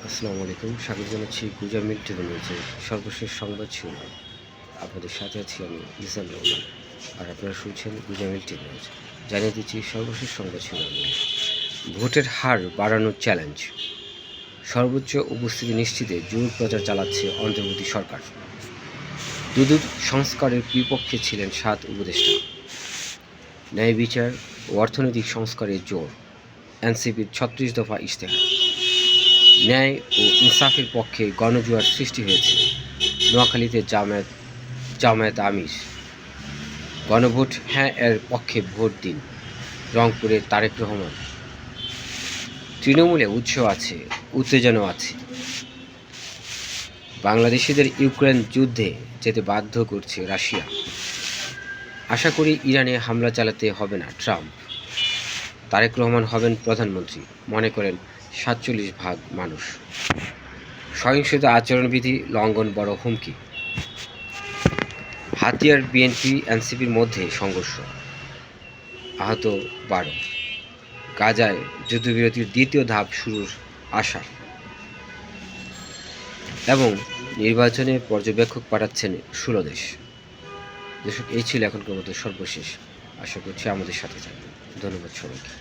আসসালামু আলাইকুম। স্বাগত জানাচ্ছি গুজরাট মিড টিভি নিউজের সর্বশেষ সংবাদ শিরোনাম। আপনাদের সাথে আছি আমি ইহসান রহমান, আর আপনারা শুনছেন গুজরাট মিড টিভি নিউজ। জানিয়ে দিচ্ছি সর্বশেষ সংবাদ শিরোনাম। ভোটের হার বাড়ানোর চ্যালেঞ্জ, সর্বোচ্চ উপস্থিতি নিশ্চিতে জোর প্রচার চালাচ্ছে অন্তর্বর্তী সরকার। দুদক সংস্কারের বিপক্ষে ছিলেন 7 উপদেষ্টা। ন্যায় বিচার ও অর্থনৈতিক সংস্কারের জোর, এনসিপির 36 দফা ইশতেহার। ন্যায় ও ইনসাফের পক্ষে গণজোয়ার সৃষ্টি হয়েছে। নোয়াখালীতে জামায়াত আমির। গণভোট হ্যাঁ এর পক্ষে ভোট দিন, রংপুরে তারেক রহমান। তৃণমূলে উৎসাহ আছে, উত্তেজনাও আছে। বাংলাদেশিদের ইউক্রেন যুদ্ধে যেতে বাধ্য করছে রাশিয়া। আশা করি ইরানে হামলা চালাতে হবে না ট্রাম্প। তারেক রহমান হবেন প্রধানমন্ত্রী, মনে করেন 47% মানুষ। সহিংসতা আচরণবিধি লঙ্ঘন বড় হুমকি। হাতিয়ার বিএনপি এনসিপির মধ্যে সংঘর্ষ, আহত 12। গাজায় যুদ্ধবিরতির দ্বিতীয় ধাপ শুরুর আশা। এবং নির্বাচনে পর্যবেক্ষক পাঠাচ্ছেন 16 দেশ। দর্শক, এই ছিল এখনকার মতো সর্বশেষ। আশা করছি আমাদের সাথে থাকবেন। ধন্যবাদ সবাইকে।